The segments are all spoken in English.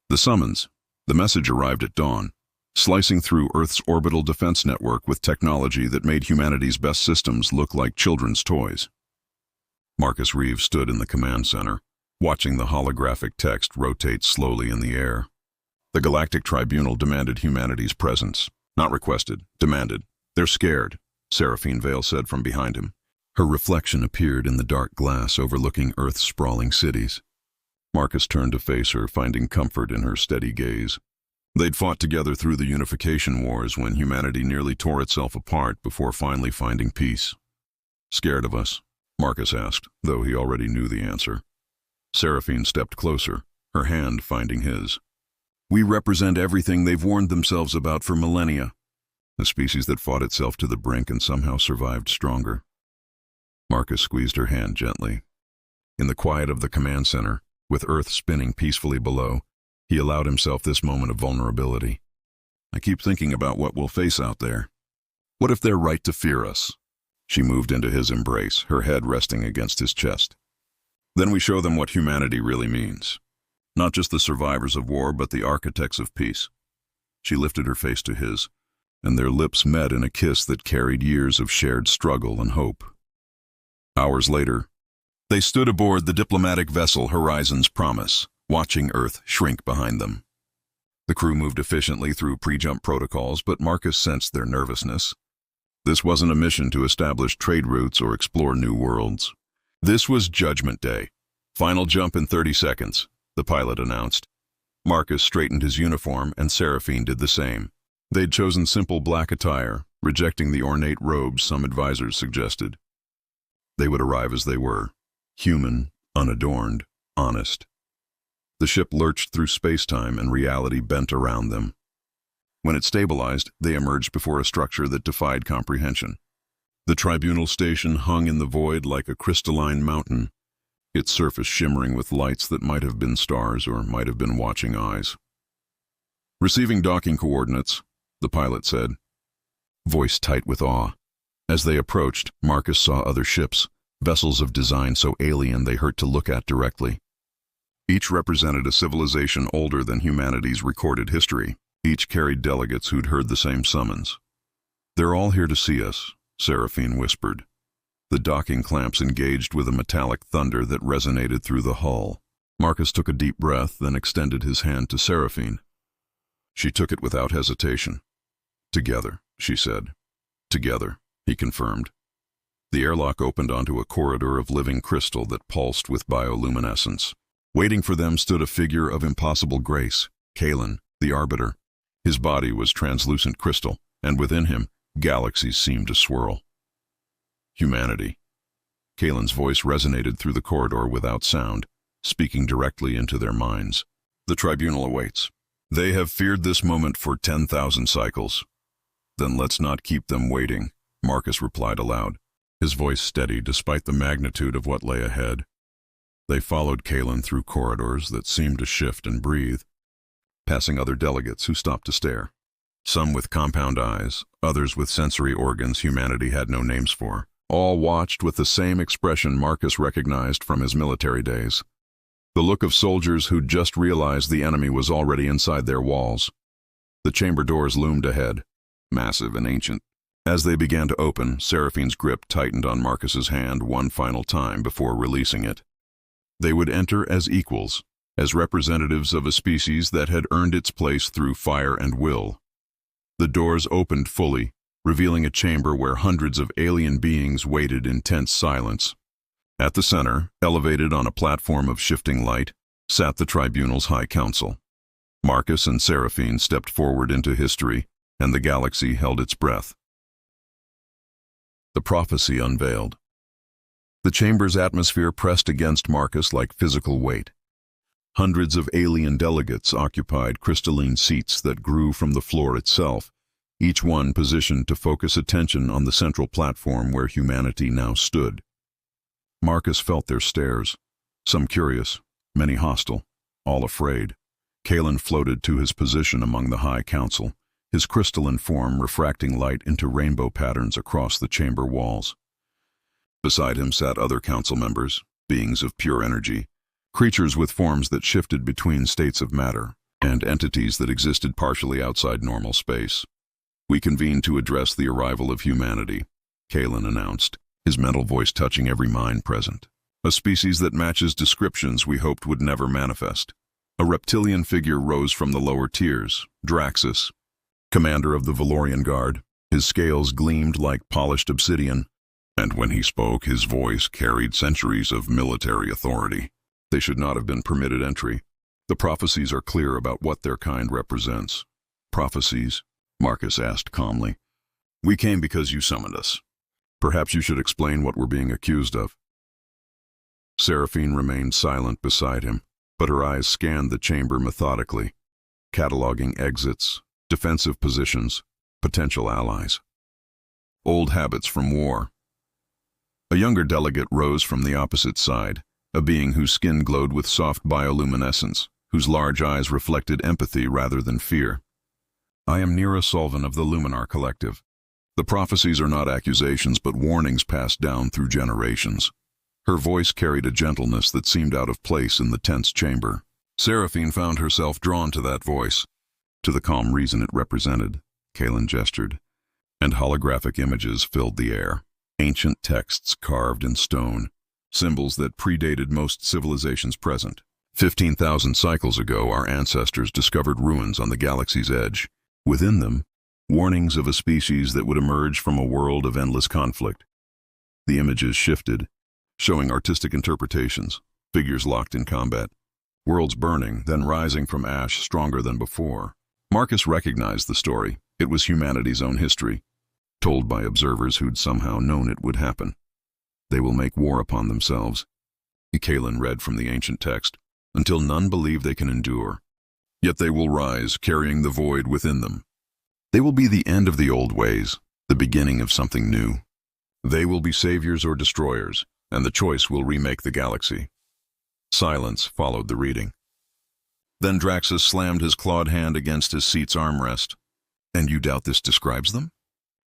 The summons. The message arrived at dawn, slicing through Earth's orbital defense network with technology that made humanity's best systems look like children's toys. Marcus Reeves stood in the command center, watching the holographic text rotate slowly in the air. The Galactic Tribunal demanded humanity's presence. Not requested, demanded. "They're scared," Seraphine Vale said from behind him. Her reflection appeared in the dark glass overlooking Earth's sprawling cities. Marcus turned to face her, finding comfort in her steady gaze. They'd fought together through the Unification Wars when humanity nearly tore itself apart before finally finding peace. "Scared of us?" Marcus asked, though he already knew the answer. Seraphine stepped closer, her hand finding his. "We represent everything they've warned themselves about for millennia. A species that fought itself to the brink and somehow survived stronger." Marcus squeezed her hand gently. In the quiet of the command center, with Earth spinning peacefully below, he allowed himself this moment of vulnerability. "I keep thinking about what we'll face out there. What if they're right to fear us?" She moved into his embrace, her head resting against his chest. "Then we show them what humanity really means. Not just the survivors of war, but the architects of peace." She lifted her face to his, and their lips met in a kiss that carried years of shared struggle and hope. Hours later, they stood aboard the diplomatic vessel Horizon's Promise, watching Earth shrink behind them. The crew moved efficiently through pre-jump protocols, but Marcus sensed their nervousness. This wasn't a mission to establish trade routes or explore new worlds. This was Judgment Day. "Final jump in 30 seconds, the pilot announced. Marcus straightened his uniform, and Seraphine did the same. They'd chosen simple black attire, rejecting the ornate robes some advisors suggested. They would arrive as they were, human, unadorned, honest. The ship lurched through space-time and reality bent around them. When it stabilized, they emerged before a structure that defied comprehension. The tribunal station hung in the void like a crystalline mountain, its surface shimmering with lights that might have been stars or might have been watching eyes. "Receiving docking coordinates," the pilot said, voice tight with awe. As they approached, Marcus saw other ships, vessels of design so alien they hurt to look at directly. Each represented a civilization older than humanity's recorded history. Each carried delegates who'd heard the same summons. "They're all here to see us," Seraphine whispered. The docking clamps engaged with a metallic thunder that resonated through the hull. Marcus took a deep breath, then extended his hand to Seraphine. She took it without hesitation. "Together," she said. "Together," he confirmed. The airlock opened onto a corridor of living crystal that pulsed with bioluminescence. Waiting for them stood a figure of impossible grace, Kalen, the Arbiter. His body was translucent crystal, and within him, galaxies seemed to swirl. "Humanity." Kalen's voice resonated through the corridor without sound, speaking directly into their minds. "The tribunal awaits. They have feared this moment for 10,000 cycles. Then let's not keep them waiting," Marcus replied aloud, his voice steady despite the magnitude of what lay ahead. They followed Kalen through corridors that seemed to shift and breathe, passing other delegates who stopped to stare. Some with compound eyes, others with sensory organs humanity had no names for. All watched with the same expression Marcus recognized from his military days. The look of soldiers who'd just realized the enemy was already inside their walls. The chamber doors loomed ahead, massive and ancient. As they began to open, Seraphine's grip tightened on Marcus's hand one final time before releasing it. They would enter as equals, as representatives of a species that had earned its place through fire and will. The doors opened fully, revealing a chamber where hundreds of alien beings waited in tense silence. At the center, elevated on a platform of shifting light, sat the tribunal's High Council. Marcus and Seraphine stepped forward into history, and the galaxy held its breath. The prophecy unveiled. The chamber's atmosphere pressed against Marcus like physical weight. Hundreds of alien delegates occupied crystalline seats that grew from the floor itself, each one positioned to focus attention on the central platform where humanity now stood. Marcus felt their stares, some curious, many hostile, all afraid. Kalen floated to his position among the High Council, his crystalline form refracting light into rainbow patterns across the chamber walls. Beside him sat other council members, beings of pure energy, creatures with forms that shifted between states of matter and entities that existed partially outside normal space. We convened to address the arrival of humanity, Kalen announced, his mental voice touching every mind present. A species that matches descriptions we hoped would never manifest. A reptilian figure rose from the lower tiers, Draxus, commander of the Valorian Guard. His scales gleamed like polished obsidian, and when he spoke, his voice carried centuries of military authority. They should not have been permitted entry. The prophecies are clear about what their kind represents. Prophecies? Marcus asked calmly. We came because you summoned us. Perhaps you should explain what we're being accused of. Seraphine remained silent beside him, but her eyes scanned the chamber methodically, cataloging exits, defensive positions, potential allies. Old habits from war. A younger delegate rose from the opposite side, a being whose skin glowed with soft bioluminescence, whose large eyes reflected empathy rather than fear. I am Nira Solvin of the Luminar Collective. The prophecies are not accusations but warnings passed down through generations. Her voice carried a gentleness that seemed out of place in the tense chamber. Seraphine found herself drawn to that voice, to the calm reason it represented. Kalen gestured, and holographic images filled the air. Ancient texts carved in stone, symbols that predated most civilizations present. 15,000 cycles ago, our ancestors discovered ruins on the galaxy's edge. Within them, warnings of a species that would emerge from a world of endless conflict. The images shifted, showing artistic interpretations, figures locked in combat, worlds burning, then rising from ash stronger than before. Marcus recognized the story. It was humanity's own history, told by observers who'd somehow known it would happen. They will make war upon themselves, Kalen read from the ancient text, until none believe they can endure. Yet they will rise, carrying the void within them. They will be the end of the old ways, the beginning of something new. They will be saviors or destroyers, and the choice will remake the galaxy. Silence followed the reading. Then Draxus slammed his clawed hand against his seat's armrest. And you doubt this describes them?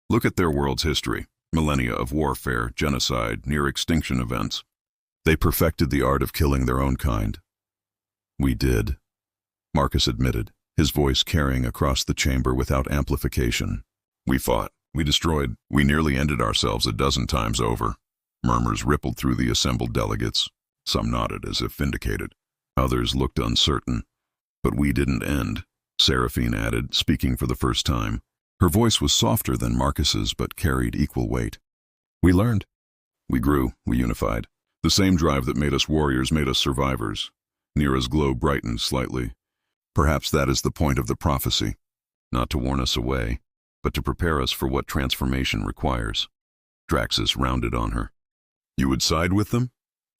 Look at their world's history, millennia of warfare, genocide, near-extinction events. They perfected the art of killing their own kind. We did, Marcus admitted, his voice carrying across the chamber without amplification. We fought, we destroyed, we nearly ended ourselves a dozen times over. Murmurs rippled through the assembled delegates. Some nodded as if vindicated. Others looked uncertain. But we didn't end, Seraphine added, speaking for the first time. Her voice was softer than Marcus's but carried equal weight. We learned. We grew, we unified. The same drive that made us warriors made us survivors. Nira's glow brightened slightly. Perhaps that is the point of the prophecy. Not to warn us away, but to prepare us for what transformation requires. Draxus rounded on her. You would side with them?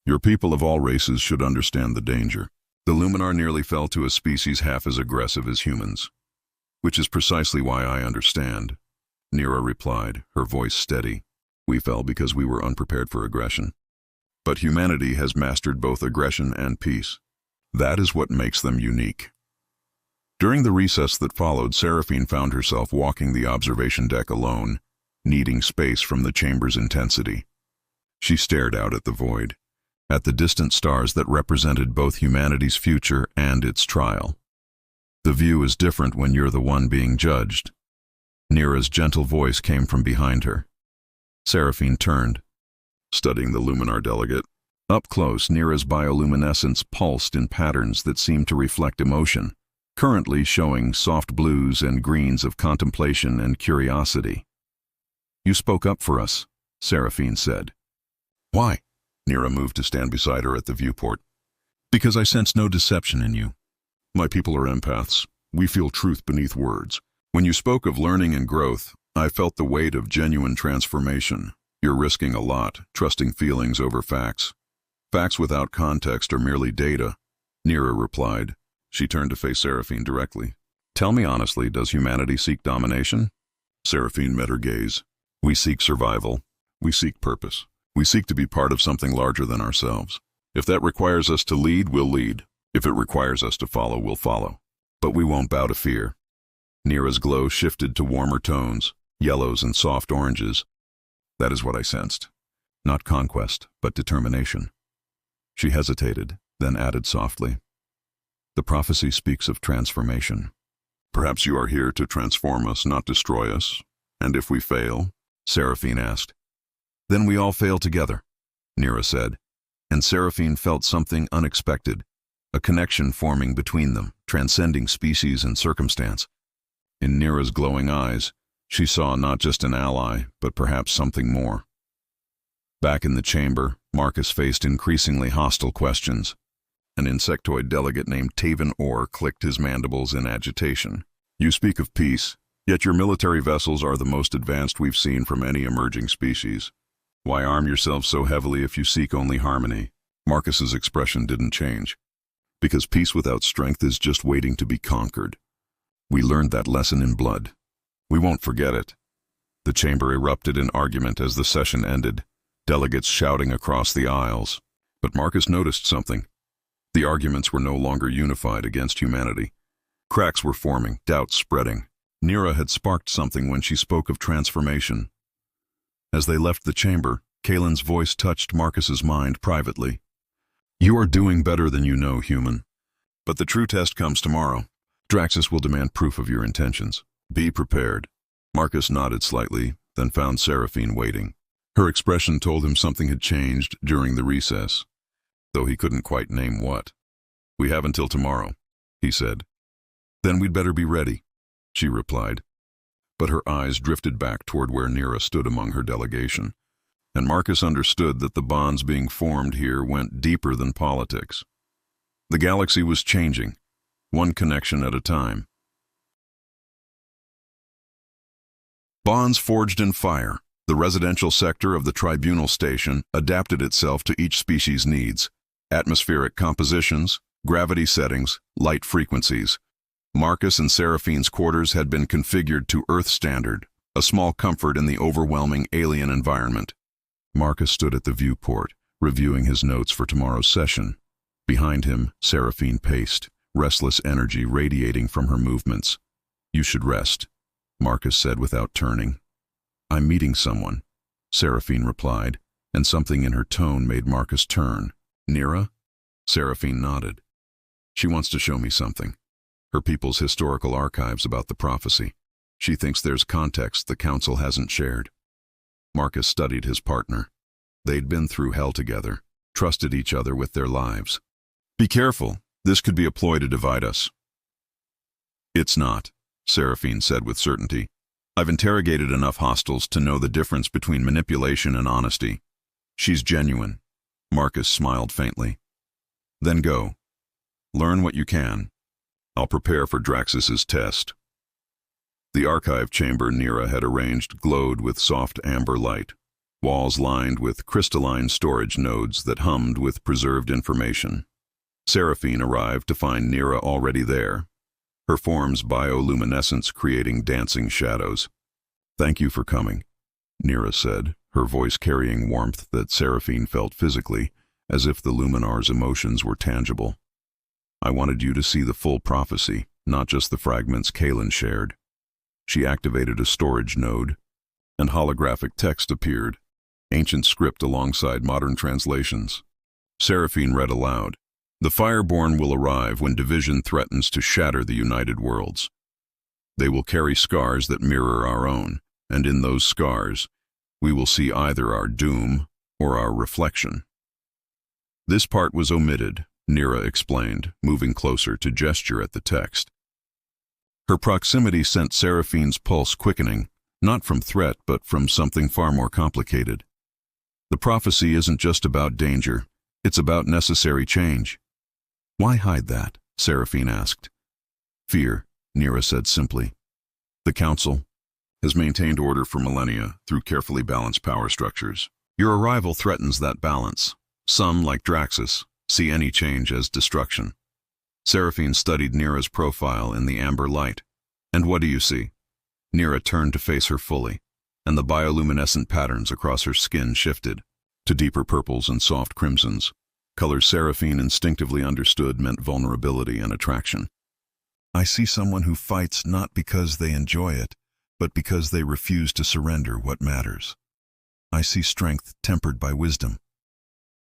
Your people of all races should understand the danger. The Luminar nearly fell to a species half as aggressive as humans. Which is precisely why I understand, Nira replied, her voice steady. We fell because we were unprepared for aggression. But humanity has mastered both aggression and peace. That is what makes them unique. During the recess that followed, Seraphine found herself walking the observation deck alone, needing space from the chamber's intensity. She stared out at the void, at the distant stars that represented both humanity's future and its trial. The view is different when you're the one being judged. Nira's gentle voice came from behind her. Seraphine turned, studying the Luminar delegate. Up close, Nira's bioluminescence pulsed in patterns that seemed to reflect emotion, currently showing soft blues and greens of contemplation and curiosity. You spoke up for us, Seraphine said. Why? Nira moved to stand beside her at the viewport. Because I sense no deception in you. My people are empaths. We feel truth beneath words. When you spoke of learning and growth, I felt the weight of genuine transformation. You're risking a lot, trusting feelings over facts. Facts without context are merely data, Nira replied. She turned to face Seraphine directly. Tell me honestly, does humanity seek domination? Seraphine met her gaze. We seek survival. We seek purpose. We seek to be part of something larger than ourselves. If that requires us to lead, we'll lead. If it requires us to follow, we'll follow. But we won't bow to fear. Nira's glow shifted to warmer tones, yellows and soft oranges. That is what I sensed. Not conquest, but determination. She hesitated, then added softly. The prophecy speaks of transformation. Perhaps you are here to transform us, not destroy us. And if we fail? Seraphine asked. Then we all fail together, Nira said, and Seraphine felt something unexpected, a connection forming between them, transcending species and circumstance. In Nira's glowing eyes, she saw not just an ally, but perhaps something more. Back in the chamber, Marcus faced increasingly hostile questions. An insectoid delegate named Taven Orr clicked his mandibles in agitation. You speak of peace, yet your military vessels are the most advanced we've seen from any emerging species. Why arm yourselves so heavily if you seek only harmony? Marcus's expression didn't change. Because peace without strength is just waiting to be conquered. We learned that lesson in blood. We won't forget it. The chamber erupted in argument as the session ended, delegates shouting across the aisles. But Marcus noticed something. The arguments were no longer unified against humanity. Cracks were forming, doubts spreading. Nira had sparked something when she spoke of transformation. As they left the chamber, Kalen's voice touched Marcus's mind privately. You are doing better than you know, human. But the true test comes tomorrow. Draxus will demand proof of your intentions. Be prepared. Marcus nodded slightly, then found Seraphine waiting. Her expression told him something had changed during the recess, though he couldn't quite name what. We have until tomorrow, he said. Then we'd better be ready, she replied. But her eyes drifted back toward where Nira stood among her delegation, and Marcus understood that the bonds being formed here went deeper than politics. The galaxy was changing, one connection at a time. Bonds forged in fire. The residential sector of the tribunal station adapted itself to each species' needs. Atmospheric compositions, gravity settings, light frequencies. Marcus and Seraphine's quarters had been configured to Earth standard, a small comfort in the overwhelming alien environment. Marcus stood at the viewport, reviewing his notes for tomorrow's session. Behind him, Seraphine paced, restless energy radiating from her movements. You should rest, Marcus said without turning. I'm meeting someone, Seraphine replied, and something in her tone made Marcus turn. Nira? Seraphine nodded. She wants to show me something. Her people's historical archives about the prophecy. She thinks there's context the council hasn't shared. Marcus studied his partner. They'd been through hell together, trusted each other with their lives. Be careful, this could be a ploy to divide us. It's not, Seraphine said with certainty. I've interrogated enough hostiles to know the difference between manipulation and honesty. She's genuine. Marcus smiled faintly. Then go. Learn what you can. I'll prepare for Draxus's test. The archive chamber Nira had arranged glowed with soft amber light, walls lined with crystalline storage nodes that hummed with preserved information. Seraphine arrived to find Nira already there, her form's bioluminescence creating dancing shadows. Thank you for coming, Nira said, her voice carrying warmth that Seraphine felt physically, as if the Luminar's emotions were tangible. I wanted you to see the full prophecy, not just the fragments Kalen shared. She activated a storage node, and holographic text appeared, ancient script alongside modern translations. Seraphine read aloud. The Fireborn will arrive when division threatens to shatter the united worlds. They will carry scars that mirror our own, and in those scars, we will see either our doom or our reflection. This part was omitted, Nira explained, moving closer to gesture at the text. Her proximity sent Seraphine's pulse quickening, not from threat but from something far more complicated. The prophecy isn't just about danger, it's about necessary change. Why hide that? Seraphine asked. Fear, Nira said simply. The Council has maintained order for millennia through carefully balanced power structures. Your arrival threatens that balance. Some, like Draxus, see any change as destruction. Seraphine studied Nira's profile in the amber light. And what do you see? Nira turned to face her fully, and the bioluminescent patterns across her skin shifted to deeper purples and soft crimsons. Colors Seraphine instinctively understood meant vulnerability and attraction. I see someone who fights not because they enjoy it, but because they refuse to surrender what matters. I see strength tempered by wisdom.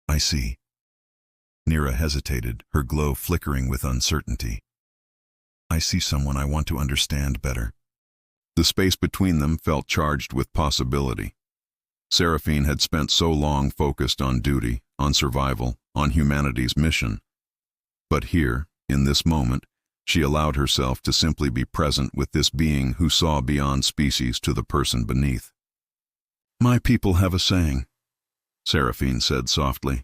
I see. Nira hesitated, her glow flickering with uncertainty. I see someone I want to understand better. The space between them felt charged with possibility. Seraphine had spent so long focused on duty, on survival, on humanity's mission. But here, in this moment, she allowed herself to simply be present with this being who saw beyond species to the person beneath. My people have a saying, Seraphine said softly.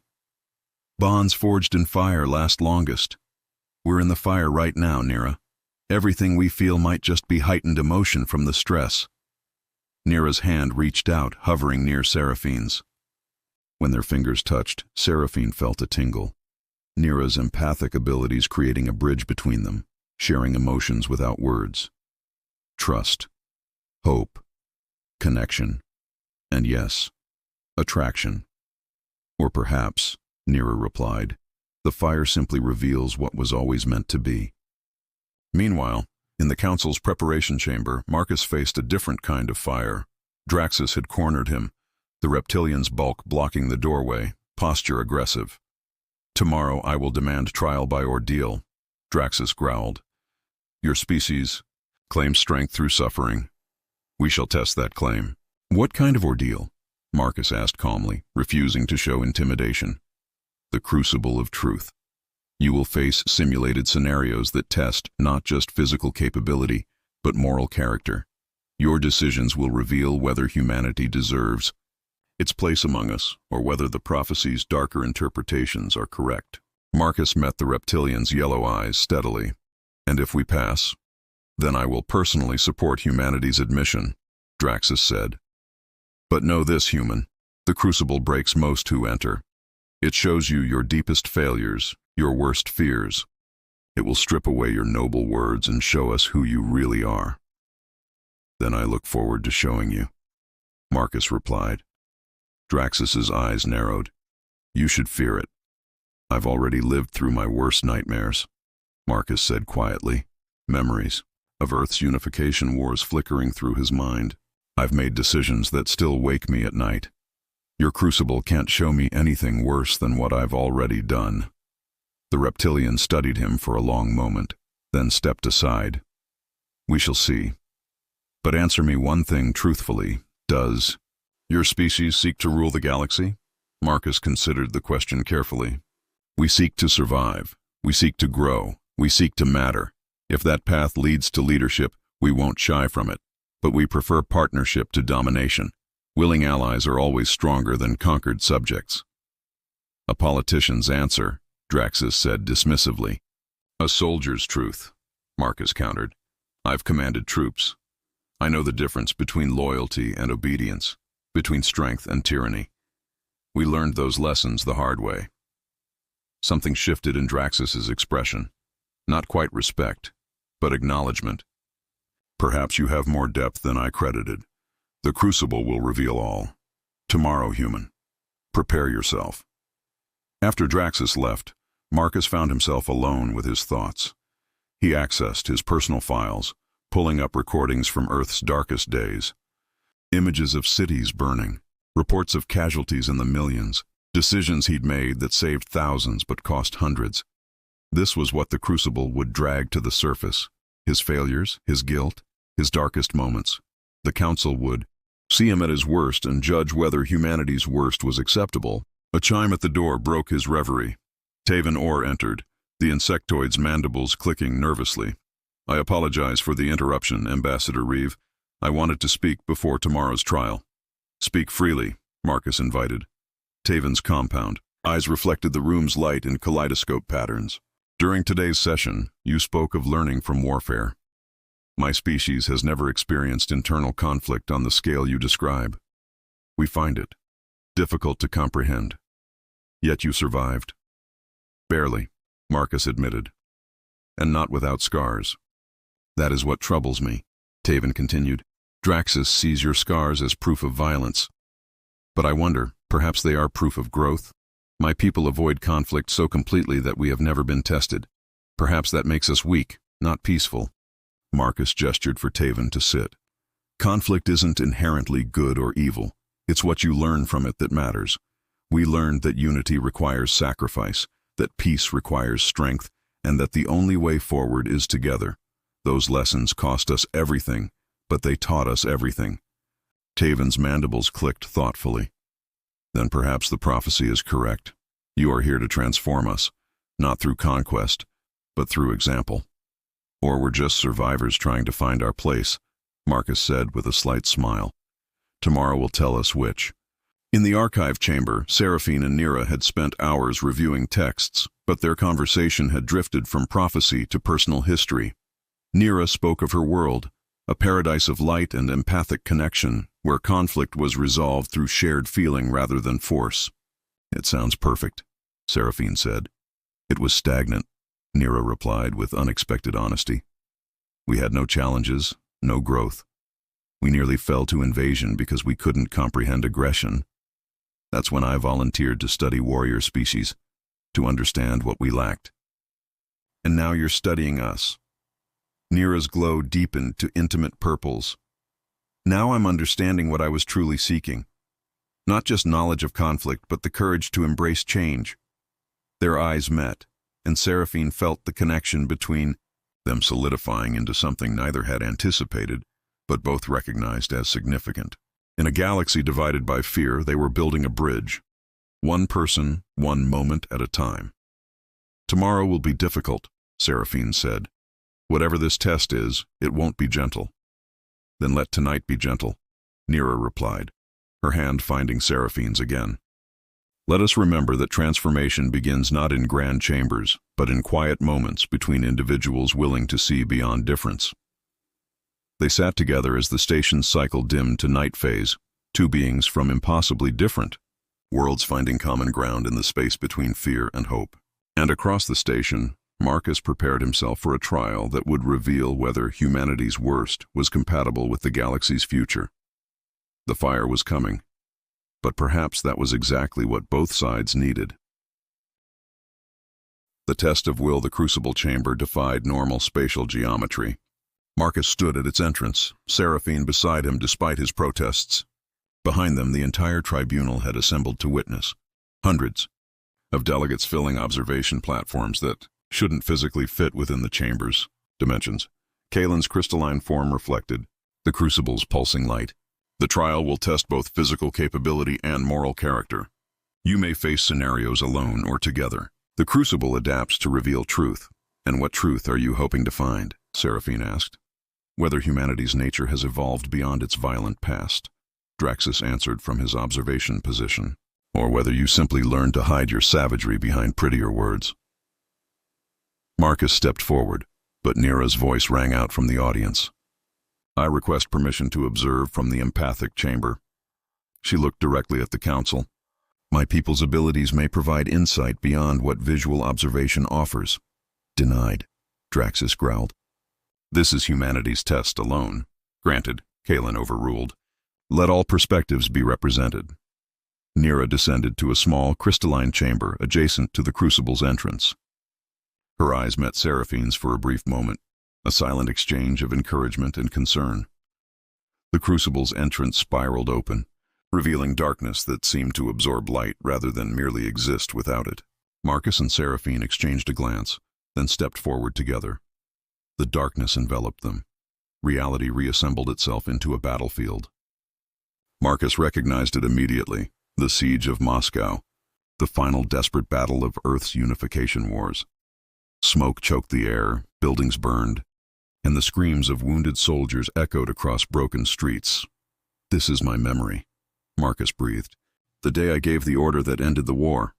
Bonds forged in fire last longest. We're in the fire right now, Nira. Everything we feel might just be heightened emotion from the stress. Nira's hand reached out, hovering near Seraphine's. When their fingers touched, Seraphine felt a tingle. Nira's empathic abilities creating a bridge between them, sharing emotions without words. Trust, hope, connection, and yes, attraction. Or perhaps, Nira replied, the fire simply reveals what was always meant to be. Meanwhile, in the council's preparation chamber, Marcus faced a different kind of fire. Draxus had cornered him, the reptilian's bulk blocking the doorway, posture aggressive. Tomorrow I will demand trial by ordeal, Draxus growled. Your species claims strength through suffering. We shall test that claim. What kind of ordeal? Marcus asked calmly, refusing to show intimidation. The crucible of truth. You will face simulated scenarios that test not just physical capability, but moral character. Your decisions will reveal whether humanity deserves its place among us, or whether the prophecy's darker interpretations are correct. Marcus met the reptilian's yellow eyes steadily. And if we pass, then I will personally support humanity's admission, Draxus said. But know this, human. The crucible breaks most who enter. It shows you your deepest failures, your worst fears. It will strip away your noble words and show us who you really are. Then I look forward to showing you, Marcus replied. Draxus's eyes narrowed. You should fear it. I've already lived through my worst nightmares, Marcus said quietly. Memories of Earth's unification wars flickering through his mind. I've made decisions that still wake me at night. Your crucible can't show me anything worse than what I've already done. The reptilian studied him for a long moment, then stepped aside. We shall see. But answer me one thing truthfully. Does your species seek to rule the galaxy? Marcus considered the question carefully. We seek to survive. We seek to grow. We seek to matter. If that path leads to leadership, we won't shy from it. But we prefer partnership to domination. Willing allies are always stronger than conquered subjects. A politician's answer, Draxus said dismissively. A soldier's truth, Marcus countered. I've commanded troops. I know the difference between loyalty and obedience, between strength and tyranny. We learned those lessons the hard way. Something shifted in Draxus's expression. Not quite respect, but acknowledgement. Perhaps you have more depth than I credited. The crucible will reveal all. Tomorrow, human. Prepare yourself. After Draxus left, Marcus found himself alone with his thoughts. He accessed his personal files, pulling up recordings from Earth's darkest days. Images of cities burning, reports of casualties in the millions, decisions he'd made that saved thousands but cost hundreds. This was what the crucible would drag to the surface. His failures, his guilt, his darkest moments. The council would see him at his worst and judge whether humanity's worst was acceptable. A chime at the door broke his reverie. Taven Orr entered, the insectoid's mandibles clicking nervously. I apologize for the interruption, Ambassador Reeve. I wanted to speak before tomorrow's trial. Speak freely, Marcus invited. Taven's compound. Eyes reflected the room's light in kaleidoscope patterns. During today's session, you spoke of learning from warfare. My species has never experienced internal conflict on the scale you describe. We find it difficult to comprehend. Yet you survived. Barely, Marcus admitted. And not without scars. That is what troubles me, Taven continued. Draxus sees your scars as proof of violence. But I wonder, perhaps they are proof of growth? My people avoid conflict so completely that we have never been tested. Perhaps that makes us weak, not peaceful. Marcus gestured for Taven to sit. Conflict isn't inherently good or evil. It's what you learn from it that matters. We learned that unity requires sacrifice, that peace requires strength, and that the only way forward is together. Those lessons cost us everything, but they taught us everything. Taven's mandibles clicked thoughtfully. Then perhaps the prophecy is correct. You are here to transform us, not through conquest, but through example. Or we're just survivors trying to find our place, Marcus said with a slight smile. Tomorrow will tell us which. In the archive chamber, Seraphine and Nira had spent hours reviewing texts, but their conversation had drifted from prophecy to personal history. Nira spoke of her world, a paradise of light and empathic connection, where conflict was resolved through shared feeling rather than force. It sounds perfect, Seraphine said. It was stagnant, Nira replied with unexpected honesty. We had no challenges, no growth. We nearly fell to invasion because we couldn't comprehend aggression. That's when I volunteered to study warrior species, to understand what we lacked. And now you're studying us. Nira's glow deepened to intimate purples. Now I'm understanding what I was truly seeking. Not just knowledge of conflict, but the courage to embrace change. Their eyes met, and Seraphine felt the connection between them solidifying into something neither had anticipated, but both recognized as significant. In a galaxy divided by fear, they were building a bridge. One person, one moment at a time. Tomorrow will be difficult, Seraphine said. Whatever this test is, it won't be gentle. Then let tonight be gentle, Nira replied, her hand finding Seraphine's again. Let us remember that transformation begins not in grand chambers, but in quiet moments between individuals willing to see beyond difference. They sat together as the station's cycle dimmed to night phase, two beings from impossibly different worlds finding common ground in the space between fear and hope. And across the station, Marcus prepared himself for a trial that would reveal whether humanity's worst was compatible with the galaxy's future. The fire was coming, but perhaps that was exactly what both sides needed. The test of will, the crucible chamber, defied normal spatial geometry. Marcus stood at its entrance, Seraphine beside him despite his protests. Behind them, the entire tribunal had assembled to witness. Hundreds of delegates filling observation platforms that shouldn't physically fit within the chamber's dimensions. Kalen's crystalline form reflected the crucible's pulsing light. The trial will test both physical capability and moral character. You may face scenarios alone or together. The crucible adapts to reveal truth. And what truth are you hoping to find? Seraphine asked. Whether humanity's nature has evolved beyond its violent past, Draxus answered from his observation position, or whether you simply learned to hide your savagery behind prettier words. Marcus stepped forward, but Nira's voice rang out from the audience. I request permission to observe from the empathic chamber. She looked directly at the council. My people's abilities may provide insight beyond what visual observation offers. Denied, Draxus growled. This is humanity's test alone. Granted, Kalen overruled. Let all perspectives be represented. Nira descended to a small, crystalline chamber adjacent to the crucible's entrance. Her eyes met Seraphine's for a brief moment, a silent exchange of encouragement and concern. The crucible's entrance spiraled open, revealing darkness that seemed to absorb light rather than merely exist without it. Marcus and Seraphine exchanged a glance, then stepped forward together. The darkness enveloped them. Reality reassembled itself into a battlefield. Marcus recognized it immediately, the siege of Moscow, the final desperate battle of Earth's unification wars. Smoke choked the air, buildings burned, and the screams of wounded soldiers echoed across broken streets. This is my memory, Marcus breathed. The day I gave the order that ended the war.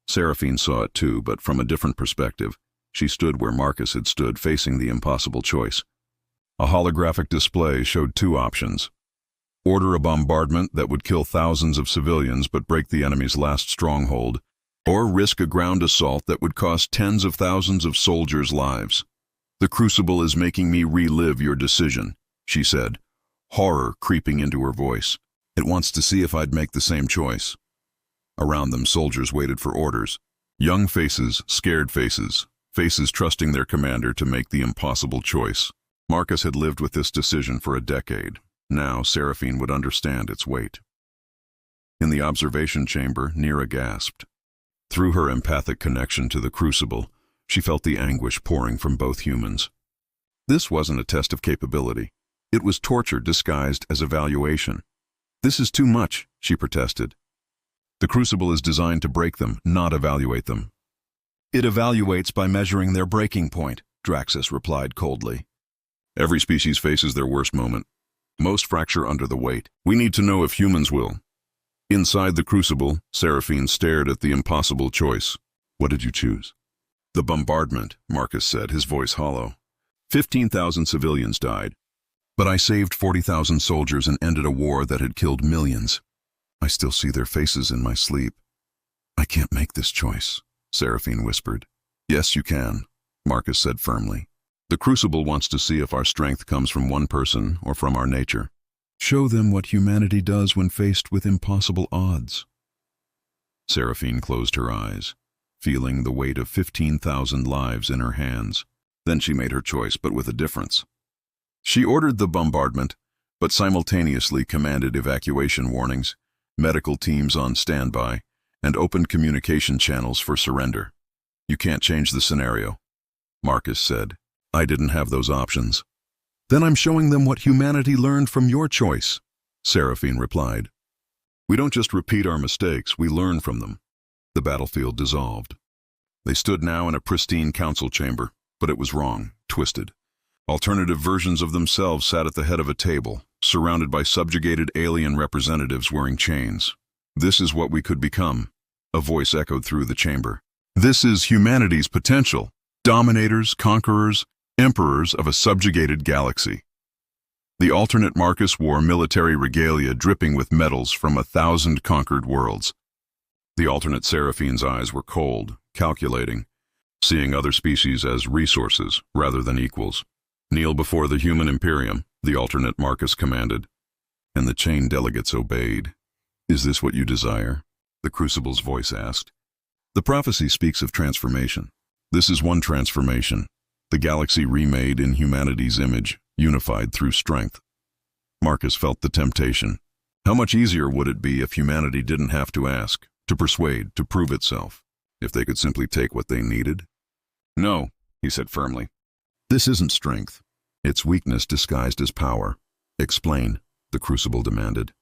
Seraphine saw it too, but from a different perspective. She stood where Marcus had stood, facing the impossible choice. A holographic display showed two options. Order a bombardment that would kill thousands of civilians but break the enemy's last stronghold, or risk a ground assault that would cost tens of thousands of soldiers' lives. The crucible is making me relive your decision, she said, horror creeping into her voice. It wants to see if I'd make the same choice. Around them, soldiers waited for orders. Young faces, scared faces, faces trusting their commander to make the impossible choice. Marcus had lived with this decision for a decade. Now Seraphine would understand its weight. In the observation chamber, Nira gasped. Through her empathic connection to the crucible, she felt the anguish pouring from both humans. This wasn't a test of capability. It was torture disguised as evaluation. "This is too much," she protested. "The crucible is designed to break them, not evaluate them." "It evaluates by measuring their breaking point," Draxus replied coldly. "Every species faces their worst moment. Most fracture under the weight. We need to know if humans will." Inside the crucible, Seraphine stared at the impossible choice. "What did you choose?" "The bombardment," Marcus said, his voice hollow. 15,000 civilians died. But I saved 40,000 soldiers and ended a war that had killed millions. I still see their faces in my sleep." "I can't make this choice," Seraphine whispered. "Yes, you can," Marcus said firmly. "The crucible wants to see if our strength comes from one person or from our nature. Show them what humanity does when faced with impossible odds." Seraphine closed her eyes, feeling the weight of 15,000 lives in her hands. Then she made her choice, but with a difference. She ordered the bombardment, but simultaneously commanded evacuation warnings, medical teams on standby, and opened communication channels for surrender. "You can't change the scenario," Marcus said. "I didn't have those options." "Then I'm showing them what humanity learned from your choice," Seraphine replied. "We don't just repeat our mistakes, we learn from them." The battlefield dissolved. They stood now in a pristine council chamber, but it was wrong, twisted. Alternative versions of themselves sat at the head of a table, surrounded by subjugated alien representatives wearing chains. "This is what we could become," a voice echoed through the chamber. "This is humanity's potential. Dominators, conquerors, emperors of a subjugated galaxy." The alternate Marcus wore military regalia dripping with medals from 1,000 conquered worlds. The alternate Seraphine's eyes were cold, calculating, seeing other species as resources rather than equals. "Kneel before the human Imperium," the alternate Marcus commanded, and the chain delegates obeyed. "Is this what you desire?" the Crucible's voice asked. "The prophecy speaks of transformation. This is one transformation, the galaxy remade in humanity's image, unified through strength." Marcus felt the temptation. How much easier would it be if humanity didn't have to ask, to persuade, to prove itself, if they could simply take what they needed? "No," he said firmly. "This isn't strength. It's weakness disguised as power." "Explain," the Crucible demanded.